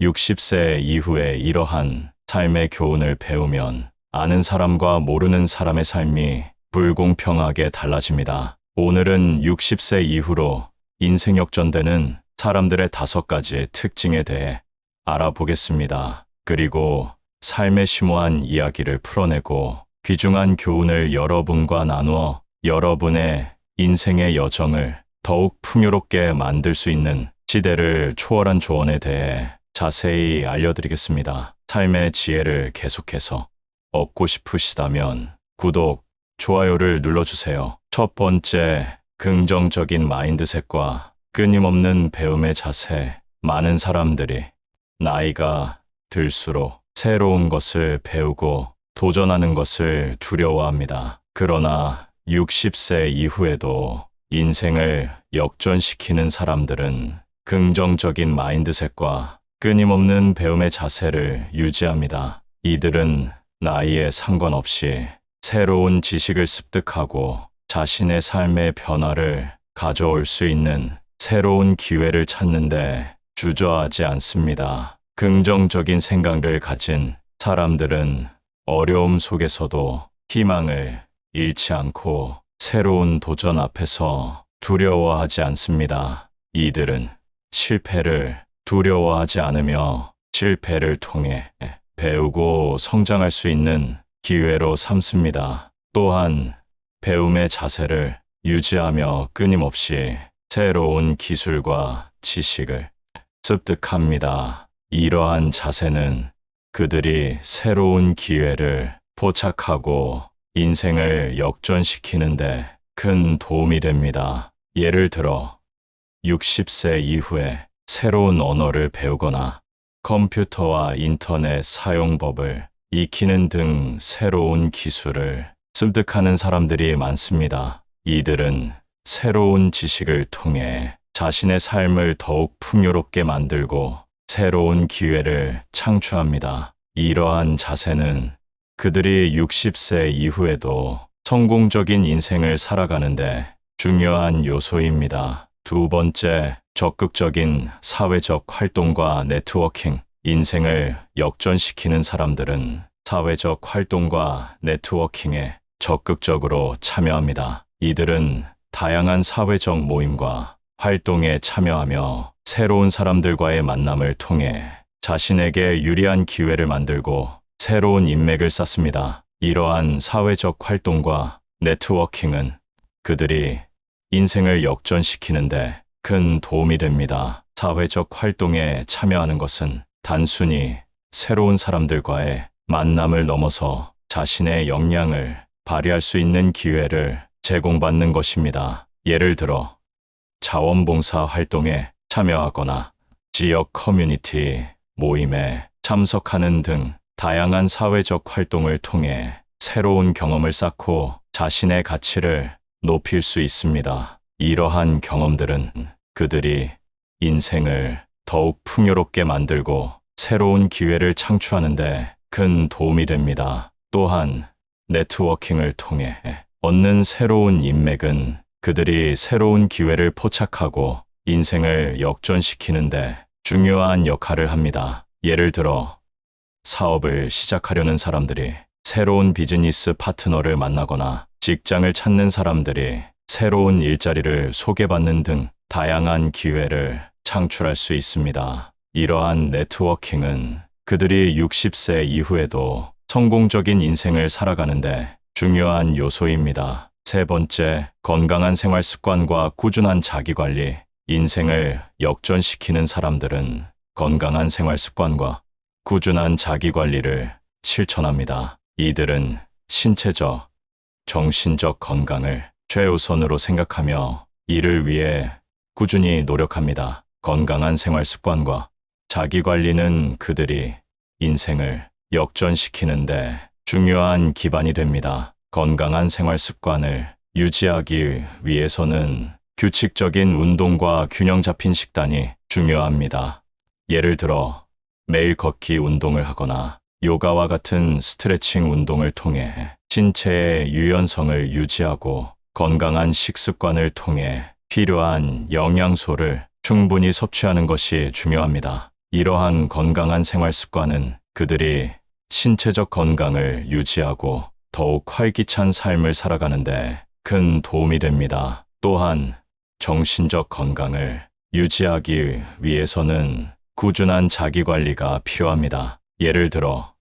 60세 이후에 이러한 삶의 교훈을 배우면 아는 사람과 모르는 사람의 삶이 불공평하게 달라집니다. 오늘은 60세 이후로 인생 역전되는 사람들의 5가지 특징에 대해 알아보겠습니다. 그리고 삶의 심오한 이야기를 풀어내고 귀중한 교훈을 여러분과 나누어 여러분의 인생의 여정을 더욱 풍요롭게 만들 수 있는 시대를 초월한 조언에 대해 자세히 알려드리겠습니다. 삶의 지혜를 계속해서 얻고 싶으시다면 구독, 좋아요를 눌러주세요. 첫 번째, 긍정적인 마인드셋과 끊임없는 배움의 자세. 많은 사람들이 나이가 들수록 새로운 것을 배우고 도전하는 것을 두려워합니다. 그러나 60세 이후에도 인생을 역전시키는 사람들은 긍정적인 마인드셋과 끊임없는 배움의 자세를 유지합니다. 이들은 나이에 상관없이 새로운 지식을 습득하고 자신의 삶의 변화를 가져올 수 있는 새로운 기회를 찾는데 주저하지 않습니다. 긍정적인 생각을 가진 사람들은 어려움 속에서도 희망을 잃지 않고 새로운 도전 앞에서 두려워하지 않습니다. 이들은 실패를 두려워하지 않으며 실패를 통해 배우고 성장할 수 있는 기회로 삼습니다. 또한 배움의 자세를 유지하며 끊임없이 새로운 기술과 지식을 습득합니다. 이러한 자세는 그들이 새로운 기회를 포착하고 인생을 역전시키는데 큰 도움이 됩니다. 예를 들어 60세 이후에 새로운 언어를 배우거나 컴퓨터와 인터넷 사용법을 익히는 등 새로운 기술을 습득하는 사람들이 많습니다. 이들은 새로운 지식을 통해 자신의 삶을 더욱 풍요롭게 만들고 새로운 기회를 창출합니다. 이러한 자세는 그들이 60세 이후에도 성공적인 인생을 살아가는데 중요한 요소입니다. 두 번째, 적극적인 사회적 활동과 네트워킹. 인생을 역전시키는 사람들은 사회적 활동과 네트워킹에 적극적으로 참여합니다. 이들은 다양한 사회적 모임과 활동에 참여하며 새로운 사람들과의 만남을 통해 자신에게 유리한 기회를 만들고 새로운 인맥을 쌓습니다. 이러한 사회적 활동과 네트워킹은 그들이 인생을 역전시키는데 큰 도움이 됩니다. 사회적 활동에 참여하는 것은 단순히 새로운 사람들과의 만남을 넘어서 자신의 역량을 발휘할 수 있는 기회를 제공받는 것입니다. 예를 들어 자원봉사 활동에 참여하거나 지역 커뮤니티 모임에 참석하는 등 다양한 사회적 활동을 통해 새로운 경험을 쌓고 자신의 가치를 높일 수 있습니다. 이러한 경험들은 그들이 인생을 더욱 풍요롭게 만들고 새로운 기회를 창출하는 데 큰 도움이 됩니다. 또한 네트워킹을 통해 얻는 새로운 인맥은 그들이 새로운 기회를 포착하고 인생을 역전시키는 데 중요한 역할을 합니다. 예를 들어 사업을 시작하려는 사람들이 새로운 비즈니스 파트너를 만나거나 직장을 찾는 사람들이 새로운 일자리를 소개받는 등 다양한 기회를 창출할 수 있습니다. 이러한 네트워킹은 그들이 60세 이후에도 성공적인 인생을 살아가는데 중요한 요소입니다. 세 번째, 건강한 생활 습관과 꾸준한 자기관리. 인생을 역전시키는 사람들은 건강한 생활 습관과 꾸준한 자기관리를 실천합니다. 이들은 신체적, 정신적 건강을 최우선으로 생각하며 이를 위해 꾸준히 노력합니다. 건강한 생활 습관과 자기관리는 그들이 인생을 역전시키는데 중요한 기반이 됩니다. 건강한 생활 습관을 유지하기 위해서는 규칙적인 운동과 균형 잡힌 식단이 중요합니다. 예를 들어 매일 걷기 운동을 하거나 요가와 같은 스트레칭 운동을 통해 신체의 유연성을 유지하고 건강한 식습관을 통해 필요한 영양소를 충분히 섭취하는 것이 중요합니다. 이러한 건강한 생활 습관은 그들이 신체적 건강을 유지하고 더욱 활기찬 삶을 살아가는데 큰 도움이 됩니다. 또한 정신적 건강을 유지하기 위해서는 꾸준한 자기관리가 필요합니다. 예를 들어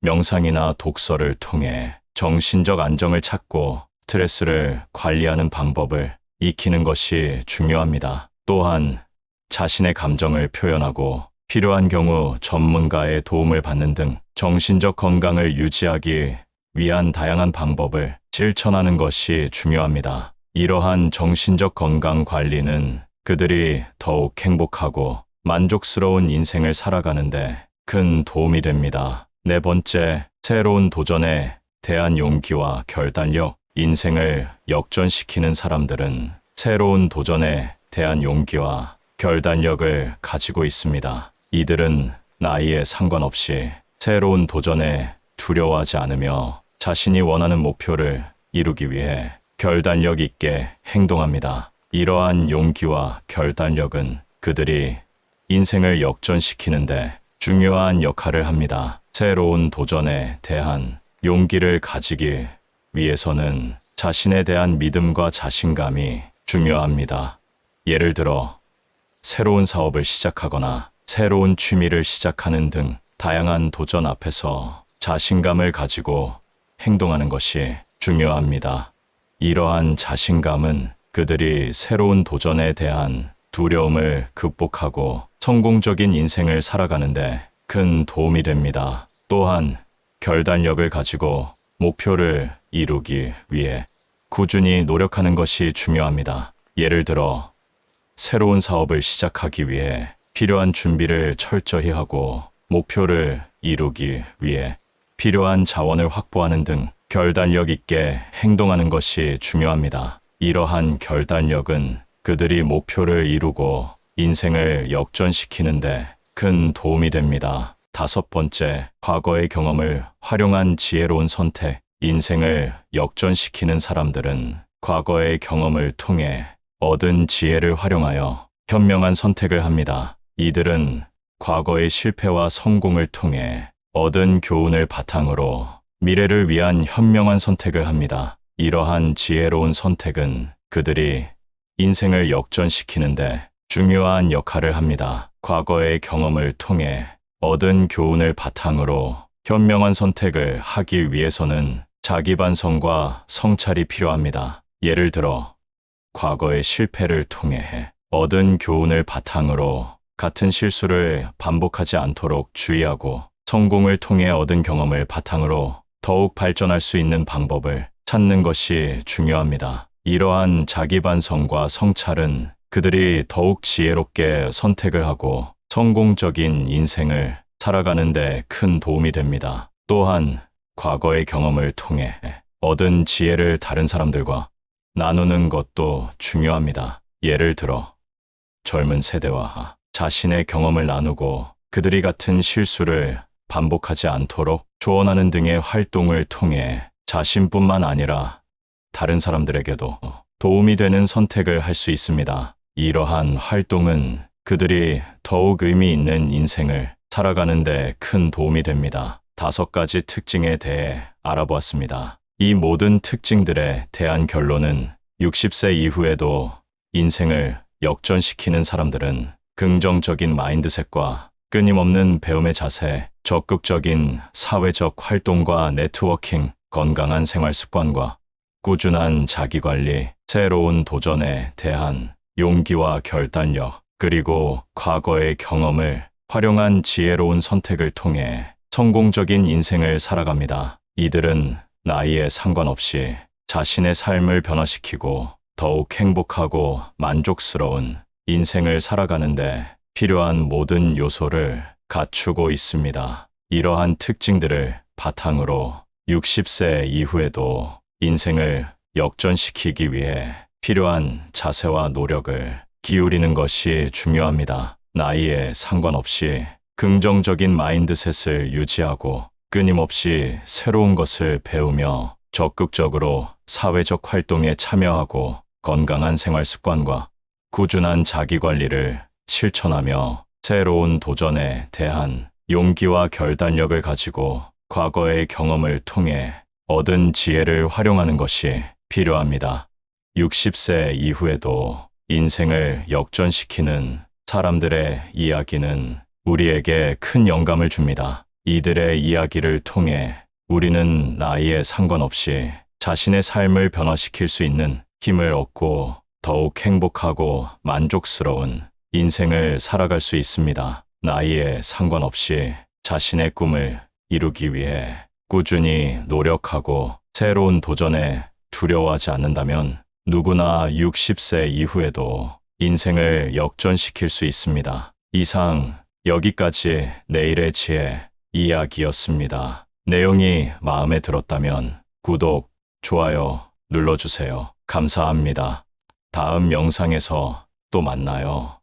명상이나 독서를 통해 정신적 안정을 찾고 스트레스를 관리하는 방법을 익히는 것이 중요합니다. 또한 자신의 감정을 표현하고 필요한 경우 전문가의 도움을 받는 등 정신적 건강을 유지하기 위한 다양한 방법을 실천하는 것이 중요합니다. 이러한 정신적 건강 관리는 그들이 더욱 행복하고 만족스러운 인생을 살아가는데 큰 도움이 됩니다. 네 번째, 새로운 도전에 대한 용기와 결단력. 인생을 역전시키는 사람들은 새로운 도전에 대한 용기와 결단력을 가지고 있습니다. 이들은 나이에 상관없이 새로운 도전에 두려워하지 않으며 자신이 원하는 목표를 이루기 위해 결단력 있게 행동합니다. 이러한 용기와 결단력은 그들이 인생을 역전시키는데 중요한 역할을 합니다. 새로운 도전에 대한 용기를 가지기 위해서는 자신에 대한 믿음과 자신감이 중요합니다. 예를 들어 새로운 사업을 시작하거나 새로운 취미를 시작하는 등 다양한 도전 앞에서 자신감을 가지고 행동하는 것이 중요합니다. 이러한 자신감은 그들이 새로운 도전에 대한 두려움을 극복하고 성공적인 인생을 살아가는데 큰 도움이 됩니다. 또한 결단력을 가지고 목표를 이루기 위해 꾸준히 노력하는 것이 중요합니다. 예를 들어 새로운 사업을 시작하기 위해 필요한 준비를 철저히 하고 목표를 이루기 위해 필요한 자원을 확보하는 등 결단력 있게 행동하는 것이 중요합니다. 이러한 결단력은 그들이 목표를 이루고 인생을 역전시키는데 큰 도움이 됩니다. 다섯 번째, 과거의 경험을 활용한 지혜로운 선택. 인생을 역전시키는 사람들은 과거의 경험을 통해 얻은 지혜를 활용하여 현명한 선택을 합니다. 이들은 과거의 실패와 성공을 통해 얻은 교훈을 바탕으로 미래를 위한 현명한 선택을 합니다. 이러한 지혜로운 선택은 그들이 인생을 역전시키는데 중요한 역할을 합니다. 과거의 경험을 통해 얻은 교훈을 바탕으로 현명한 선택을 하기 위해서는 자기 반성과 성찰이 필요합니다. 예를 들어 과거의 실패를 통해 얻은 교훈을 바탕으로 같은 실수를 반복하지 않도록 주의하고 성공을 통해 얻은 경험을 바탕으로 더욱 발전할 수 있는 방법을 찾는 것이 중요합니다. 이러한 자기 반성과 성찰은 그들이 더욱 지혜롭게 선택을 하고 성공적인 인생을 살아가는 데 큰 도움이 됩니다. 또한 과거의 경험을 통해 얻은 지혜를 다른 사람들과 나누는 것도 중요합니다. 예를 들어 젊은 세대와 자신의 경험을 나누고 그들이 같은 실수를 반복하지 않도록 조언하는 등의 활동을 통해 자신뿐만 아니라 다른 사람들에게도 도움이 되는 선택을 할 수 있습니다. 이러한 활동은 그들이 더욱 의미 있는 인생을 살아가는 데 큰 도움이 됩니다. 다섯 가지 특징에 대해 알아보았습니다. 이 모든 특징들에 대한 결론은 60세 이후에도 인생을 역전시키는 사람들은 긍정적인 마인드셋과 끊임없는 배움의 자세, 적극적인 사회적 활동과 네트워킹, 건강한 생활 습관과 꾸준한 자기관리, 새로운 도전에 대한 용기와 결단력, 그리고 과거의 경험을 활용한 지혜로운 선택을 통해 성공적인 인생을 살아갑니다. 이들은 나이에 상관없이 자신의 삶을 변화시키고 더욱 행복하고 만족스러운 인생을 살아가는데 필요한 모든 요소를 갖추고 있습니다. 이러한 특징들을 바탕으로 60세 이후에도 인생을 역전시키기 위해 필요한 자세와 노력을 기울이는 것이 중요합니다. 나이에 상관없이 긍정적인 마인드셋을 유지하고 끊임없이 새로운 것을 배우며 적극적으로 사회적 활동에 참여하고 건강한 생활 습관과 꾸준한 자기관리를 실천하며 새로운 도전에 대한 용기와 결단력을 가지고 과거의 경험을 통해 얻은 지혜를 활용하는 것이 필요합니다. 60세 이후에도 인생을 역전시키는 사람들의 이야기는 우리에게 큰 영감을 줍니다. 이들의 이야기를 통해 우리는 나이에 상관없이 자신의 삶을 변화시킬 수 있는 힘을 얻고 더욱 행복하고 만족스러운 인생을 살아갈 수 있습니다. 나이에 상관없이 자신의 꿈을 이루기 위해 꾸준히 노력하고 새로운 도전에 두려워하지 않는다면 누구나 60세 이후에도 인생을 역전시킬 수 있습니다. 이상 여기까지 내일의 지혜 이야기였습니다. 내용이 마음에 들었다면 구독, 좋아요 눌러주세요. 감사합니다. 다음 영상에서 또 만나요.